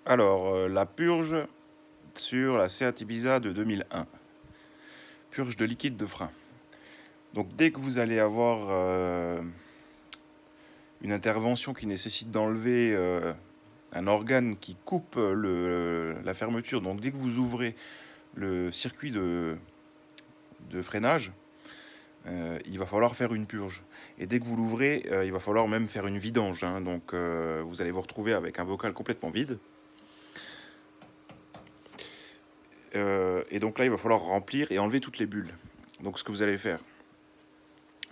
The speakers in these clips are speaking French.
Alors, la purge sur la Seat Ibiza de 2001. Purge de liquide de frein. Donc dès que vous allez avoir une intervention qui nécessite d'enlever un organe qui coupe la fermeture, donc dès que vous ouvrez le circuit de freinage, il va falloir faire une purge. Et dès que vous l'ouvrez, il va falloir même faire une vidange, hein. Donc vous allez vous retrouver avec un bocal complètement vide. Et donc là, il va falloir remplir et enlever toutes les bulles. Donc ce que vous allez faire,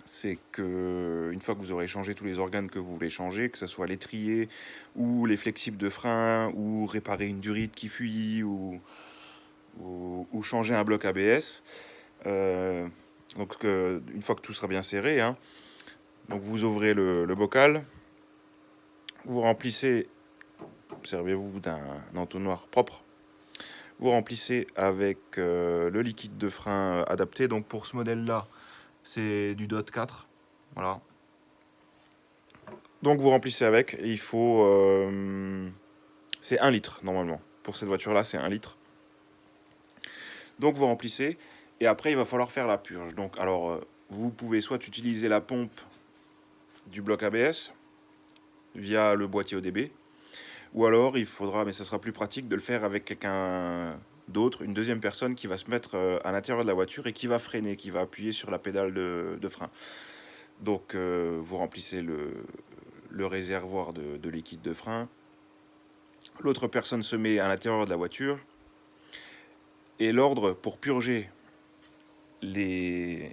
c'est que une fois que vous aurez changé tous les organes que vous voulez changer, que ce soit l'étrier ou les flexibles de frein, ou réparer une durite qui fuit, ou changer un bloc ABS, donc une fois que tout sera bien serré, hein, donc vous ouvrez le bocal, vous remplissez, servez-vous d'un entonnoir propre, vous remplissez avec le liquide de frein adapté. Donc pour ce modèle-là, c'est du DOT 4. Voilà. Donc vous remplissez avec. Il faut... c'est 1 litre normalement. Pour cette voiture-là, c'est 1 litre. Donc vous remplissez. Et après, il va falloir faire la purge. Donc, alors, vous pouvez soit utiliser la pompe du bloc ABS via le boîtier ODB. Ou alors, il faudra, mais ça sera plus pratique, de le faire avec quelqu'un d'autre, une deuxième personne qui va se mettre à l'intérieur de la voiture et qui va freiner, qui va appuyer sur la pédale de frein. Donc vous remplissez le réservoir de liquide de frein. L'autre personne se met à l'intérieur de la voiture. Et l'ordre pour purger les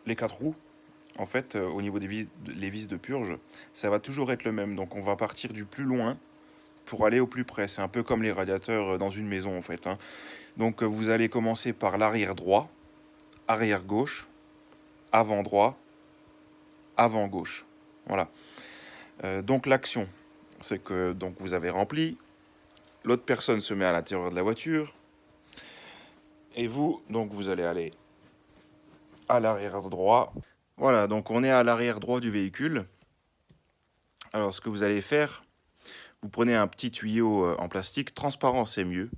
4 roues, en fait, au niveau des vis de purge, ça va toujours être le même. Donc on va partir du plus loin pour aller au plus près. C'est un peu comme les radiateurs dans une maison, en fait, hein. Donc vous allez commencer par l'arrière droit, arrière gauche, avant droit, avant gauche. Voilà. Donc l'action, c'est que donc vous avez rempli, l'autre personne se met à l'intérieur de la voiture, et vous, donc vous allez aller à l'arrière droit. Voilà, donc on est à l'arrière droit du véhicule. Alors ce que vous allez faire, vous prenez un petit tuyau en plastique, transparent c'est mieux,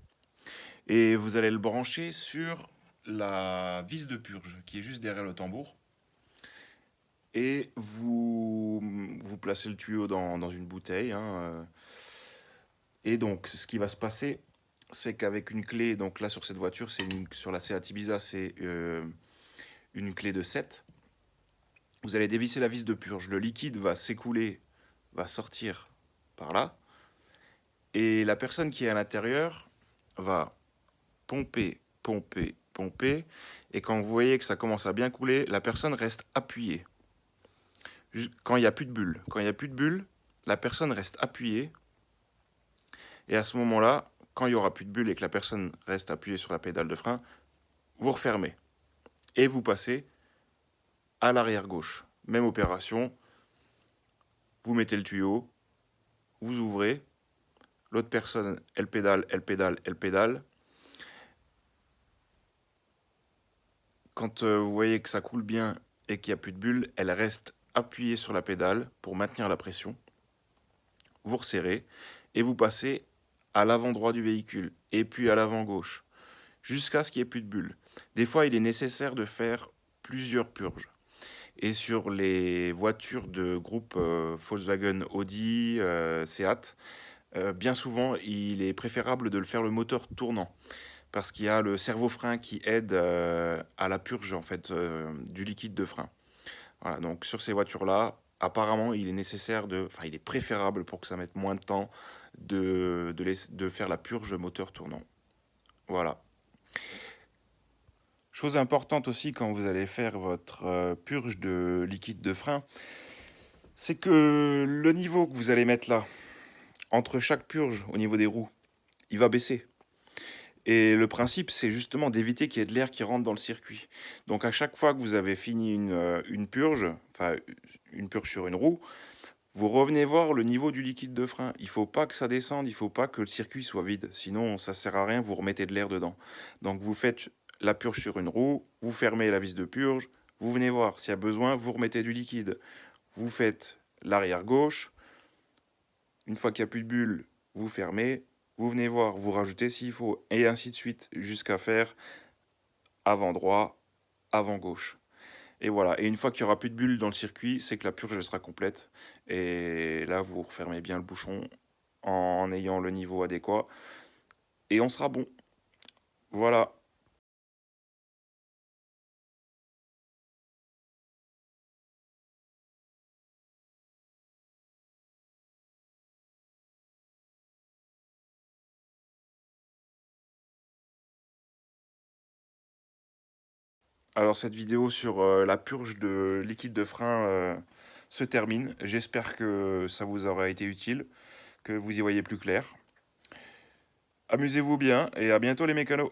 et vous allez le brancher sur la vis de purge qui est juste derrière le tambour. Et vous placez le tuyau dans une bouteille, hein, et donc ce qui va se passer, c'est qu'avec une clé, donc là sur cette voiture, sur la Seat Ibiza, c'est une clé de 7. Vous allez dévisser la vis de purge, le liquide va s'écouler, va sortir par là, et la personne qui est à l'intérieur va pomper, pomper, pomper, et quand vous voyez que ça commence à bien couler, la personne reste appuyée. Quand il n'y a plus de bulles, la personne reste appuyée, et à ce moment-là, quand il n'y aura plus de bulles et que la personne reste appuyée sur la pédale de frein, vous refermez, et vous passez à l'arrière gauche. Même opération, vous mettez le tuyau, vous ouvrez, l'autre personne, elle pédale, elle pédale, elle pédale. Quand vous voyez que ça coule bien et qu'il n'y a plus de bulles, elle reste appuyée sur la pédale pour maintenir la pression. Vous resserrez et vous passez à l'avant droit du véhicule et puis à l'avant gauche jusqu'à ce qu'il n'y ait plus de bulles. Des fois, il est nécessaire de faire plusieurs purges. Et sur les voitures de groupe Volkswagen, Audi, Seat, bien souvent, il est préférable de le faire le moteur tournant, parce qu'il y a le cerveau-frein qui aide à la purge en fait, du liquide de frein. Voilà, donc sur ces voitures-là, apparemment, il est nécessaire il est préférable pour que ça mette moins de temps de faire la purge moteur tournant. Voilà. Chose importante aussi quand vous allez faire votre purge de liquide de frein, c'est que le niveau que vous allez mettre là, entre chaque purge au niveau des roues, il va baisser. Et le principe, c'est justement d'éviter qu'il y ait de l'air qui rentre dans le circuit. Donc à chaque fois que vous avez fini une purge, enfin une purge sur une roue, vous revenez voir le niveau du liquide de frein. Il ne faut pas que ça descende, il ne faut pas que le circuit soit vide. Sinon, ça ne sert à rien, vous remettez de l'air dedans. Donc vous faites la purge sur une roue, vous fermez la vis de purge, vous venez voir. S'il y a besoin, vous remettez du liquide. Vous faites l'arrière gauche, Une fois qu'il n'y a plus de bulles, vous fermez, vous venez voir, vous rajoutez s'il faut, et ainsi de suite, jusqu'à faire avant droit, avant gauche. Et voilà, et une fois qu'il y aura plus de bulles dans le circuit, c'est que la purge elle sera complète. Et là, vous refermez bien le bouchon en ayant le niveau adéquat, et on sera bon. Voilà. Alors cette vidéo sur la purge de liquide de frein se termine. J'espère que ça vous aura été utile, que vous y voyez plus clair. Amusez-vous bien et à bientôt les mécanos.